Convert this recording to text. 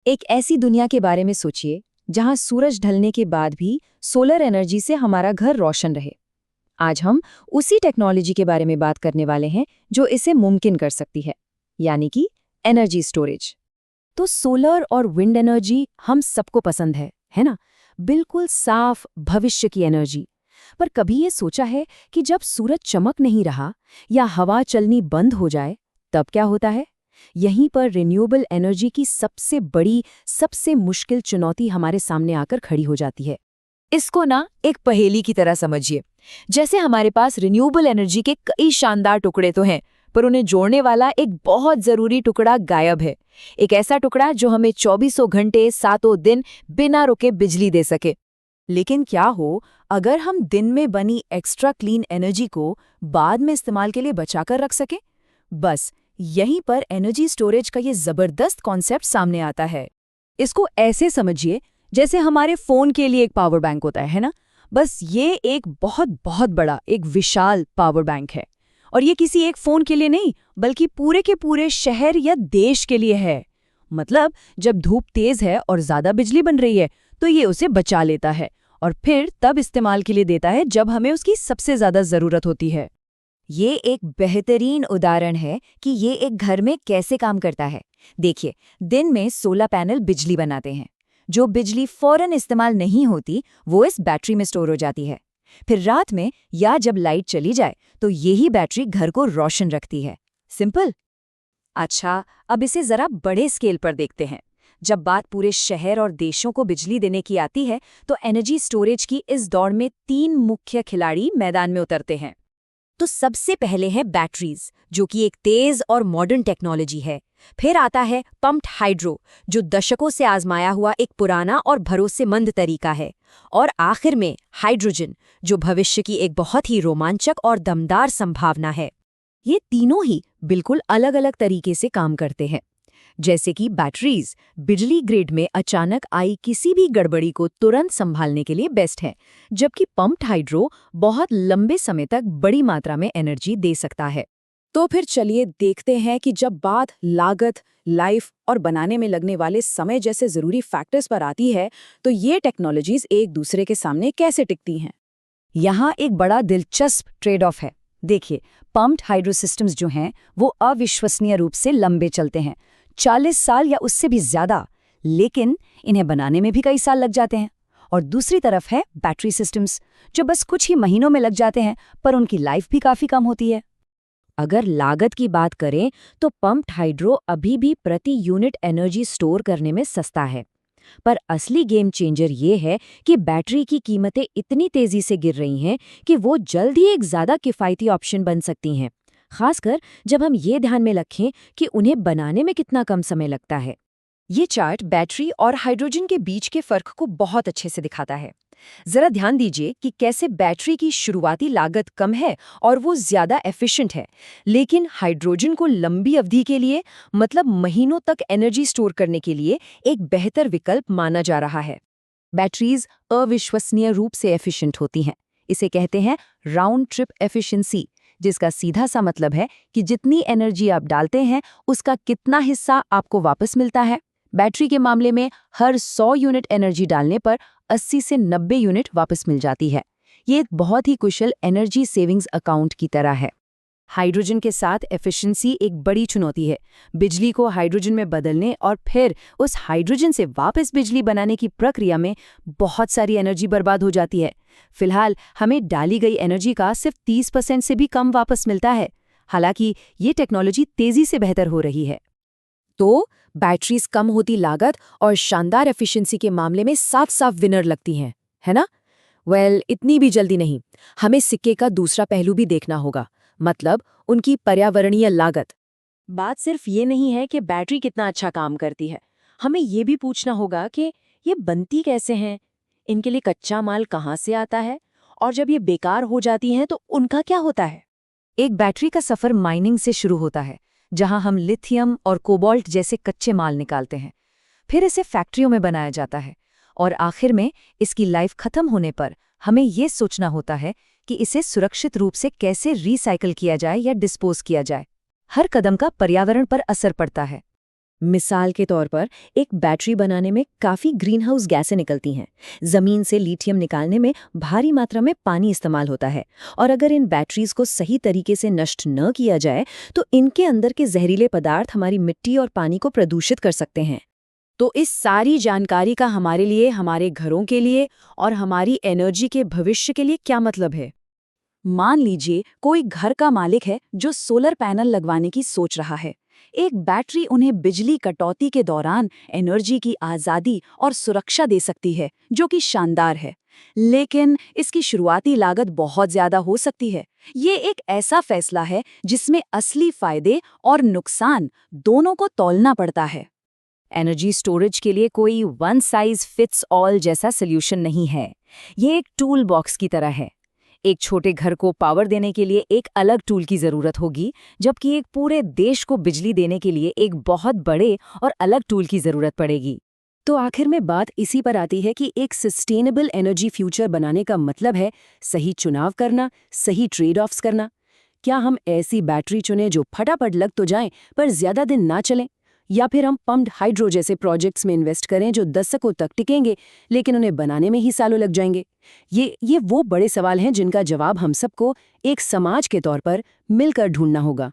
एक ऐसी दुनिया के बारे में सोचिए जहां सूरज ढलने के बाद भी सोलर एनर्जी से हमारा घर रोशन रहे। आज हम उसी टेक्नोलॉजी के बारे में बात करने वाले हैं जो इसे मुमकिन कर सकती है, यानी कि एनर्जी स्टोरेज। तो सोलर और विंड एनर्जी हम सबको पसंद है ना? बिल्कुल साफ भविष्य की एनर्जी। पर कभी ये सोचा है कि जब सूरज चमक नहीं रहा या हवा चलनी बंद हो जाए, तब क्या होता है? यहीं पर रिन्यूएबल एनर्जी की सबसे बड़ी, सबसे मुश्किल चुनौती हमारे सामने आकर खड़ी हो जाती है। इसको ना एक पहेली की तरह समझिए। जैसे हमारे पास रिन्यूएबल एनर्जी के कई शानदार टुकड़े तो हैं, पर उन्हें जोड़ने वाला एक बहुत जरूरी टुकड़ा गायब है। एक ऐसा टुकड़ा जो हमें 24 घंटे, सातों दिन बिना रुके बिजली दे सके। लेकिन क्या हो अगर हम दिन में बनी एक्स्ट्रा क्लीन एनर्जी को बाद में इस्तेमाल के लिए बचाकर रख सके? बस यहीं पर एनर्जी स्टोरेज का ये जबरदस्त कॉन्सेप्ट सामने आता है। इसको ऐसे समझिए जैसे हमारे फोन के लिए एक पावर बैंक होता है ना? बस ये एक बहुत बहुत बड़ा, एक विशाल पावर बैंक है। और ये किसी एक फोन के लिए नहीं, बल्कि पूरे के पूरे शहर या देश के लिए है। मतलब जब धूप तेज है और ज्यादा बिजली बन रही है, तो ये उसे बचा लेता है और फिर तब इस्तेमाल के लिए देता है जब हमें उसकी सबसे ज्यादा जरूरत होती है। ये एक बेहतरीन उदाहरण है कि ये एक घर में कैसे काम करता है। देखिए, दिन में सोलर पैनल बिजली बनाते हैं। जो बिजली फौरन इस्तेमाल नहीं होती, वो इस बैटरी में स्टोर हो जाती है। फिर रात में या जब लाइट चली जाए, तो यही बैटरी घर को रोशन रखती है। सिंपल। अच्छा, अब इसे जरा बड़े स्केल पर देखते हैं। जब बात पूरे शहर और देशों को बिजली देने की आती है, तो एनर्जी स्टोरेज की इस दौड़ में 3 मुख्य खिलाड़ी मैदान में उतरते हैं। तो सबसे पहले है बैटरीज, जो कि एक तेज और मॉडर्न टेक्नोलॉजी है। फिर आता है पम्प्ड हाइड्रो, जो दशकों से आजमाया हुआ एक पुराना और भरोसेमंद तरीका है। और आखिर में हाइड्रोजन, जो भविष्य की एक बहुत ही रोमांचक और दमदार संभावना है। ये तीनों ही बिल्कुल अलग-अलग तरीके से काम करते हैं। जैसे कि बैटरीज बिजली ग्रिड में अचानक आई किसी भी गड़बड़ी को तुरंत संभालने के लिए बेस्ट है, जबकि पम्प्ड हाइड्रो बहुत लंबे समय तक बड़ी मात्रा में एनर्जी दे सकता है। तो फिर चलिए देखते हैं कि जब बात लागत, लाइफ और बनाने में लगने वाले समय जैसे जरूरी फैक्टर्स पर आती है, तो ये टेक्नोलॉजीज एक दूसरे के सामने कैसे टिकती हैं। यहाँ एक बड़ा दिलचस्प ट्रेड ऑफ है। देखिए, पम्प्ड हाइड्रो सिस्टम्स जो हैं, वो अविश्वसनीय रूप से लंबे चलते हैं, 40 साल या उससे भी ज्यादा। लेकिन इन्हें बनाने में भी कई साल लग जाते हैं। और दूसरी तरफ है बैटरी सिस्टम्स, जो बस कुछ ही महीनों में लग जाते हैं, पर उनकी लाइफ भी काफी कम होती है। अगर लागत की बात करें, तो पम्प्ड हाइड्रो अभी भी प्रति यूनिट एनर्जी स्टोर करने में सस्ता है। पर असली गेम चेंजर ये है कि बैटरी की कीमतें इतनी तेजी से गिर रही हैं कि वो जल्द ही एक ज्यादा किफ़ायती ऑप्शन बन सकती हैं, खासकर जब हम ये ध्यान में रखें कि उन्हें बनाने में कितना कम समय लगता है। ये चार्ट बैटरी और हाइड्रोजन के बीच के फर्क को बहुत अच्छे से दिखाता है। जरा ध्यान दीजिए कि कैसे बैटरी की शुरुआती लागत कम है और वो ज्यादा एफिशिएंट है, लेकिन हाइड्रोजन को लंबी अवधि के लिए, मतलब महीनों तक एनर्जी स्टोर करने के लिए एक बेहतर विकल्प माना जा रहा है। बैटरीज अविश्वसनीय रूप से एफिशिएंट होती हैं। इसे कहते हैं राउंड ट्रिप एफिशिएंसी, जिसका सीधा सा मतलब है कि जितनी एनर्जी आप डालते हैं, उसका कितना हिस्सा आपको वापस मिलता है। बैटरी के मामले में हर 100 यूनिट एनर्जी डालने पर 80 से 90 यूनिट वापस मिल जाती है। ये एक बहुत ही कुशल एनर्जी सेविंग्स अकाउंट की तरह है। हाइड्रोजन के साथ एफिशिएंसी एक बड़ी चुनौती है। बिजली को हाइड्रोजन में बदलने और फिर उस हाइड्रोजन से वापस बिजली बनाने की प्रक्रिया में बहुत सारी एनर्जी बर्बाद हो जाती है। फिलहाल हमें डाली गई एनर्जी का सिर्फ 30% से भी कम वापस मिलता है। हालांकि ये टेक्नोलॉजी तेजी से बेहतर हो रही है। तो बैटरीज कम होती लागत और शानदार एफिशिएंसी के मामले में साफ-साफ विनर लगती हैं, है ना? इतनी भी जल्दी नहीं। हमें सिक्के का दूसरा पहलू भी देखना होगा, मतलब उनकी पर्यावरणीय लागत। बात सिर्फ ये नहीं है कि बैटरी कितना अच्छा काम करती है, हमें ये भी पूछना होगा कि ये बनती कैसे हैं, इनके लिए कच्चा माल कहाँ से आता है, और जब ये बेकार हो जाती हैं तो उनका क्या होता है। एक बैटरी का सफर माइनिंग से शुरू होता है, जहां हम लिथियम और कोबाल्ट जैसे कच्चे माल निकालते हैं। फिर इसे फैक्ट्रियों में बनाया जाता है और आखिर में इसकी लाइफ खत्म होने पर हमें ये सोचना होता है कि इसे सुरक्षित रूप से कैसे रिसाइकिल किया जाए या डिस्पोज किया जाए। हर कदम का पर्यावरण पर असर पड़ता है। मिसाल के तौर पर एक बैटरी बनाने में काफ़ी ग्रीनहाउस गैसें निकलती हैं। ज़मीन से लिथियम निकालने में भारी मात्रा में पानी इस्तेमाल होता है, और अगर इन बैटरीज को सही तरीके से नष्ट न किया जाए तो इनके अंदर के जहरीले पदार्थ हमारी मिट्टी और पानी को प्रदूषित कर सकते हैं। तो इस सारी जानकारी का हमारे लिए, हमारे घरों के लिए और हमारी एनर्जी के भविष्य के लिए क्या मतलब है? मान लीजिए कोई घर का मालिक है जो सोलर पैनल लगवाने की सोच रहा है। एक बैटरी उन्हें बिजली कटौती के दौरान एनर्जी की आज़ादी और सुरक्षा दे सकती है, जो कि शानदार है। लेकिन इसकी शुरुआती लागत बहुत ज़्यादा हो सकती है। ये एक ऐसा फैसला है जिसमें असली फायदे और नुकसान दोनों को तौलना पड़ता है। एनर्जी स्टोरेज के लिए कोई वन साइज फिट्स ऑल जैसा सोल्यूशन नहीं है। ये एक टूल बॉक्स की तरह है। एक छोटे घर को पावर देने के लिए एक अलग टूल की जरूरत होगी, जबकि एक पूरे देश को बिजली देने के लिए एक बहुत बड़े और अलग टूल की जरूरत पड़ेगी। तो आखिर में बात इसी पर आती है कि एक सस्टेनेबल एनर्जी फ्यूचर बनाने का मतलब है सही चुनाव करना, सही ट्रेड ऑफ्स करना। क्या हम ऐसी बैटरी चुनें जो फटाफट लग तो जाएं पर ज्यादा दिन ना चलें, या फिर हम पम्प्ड हाइड्रो जैसे प्रोजेक्ट्स में इन्वेस्ट करें जो दशकों तक टिकेंगे लेकिन उन्हें बनाने में ही सालों लग जाएंगे? ये वो बड़े सवाल हैं जिनका जवाब हम सबको एक समाज के तौर पर मिलकर ढूंढना होगा।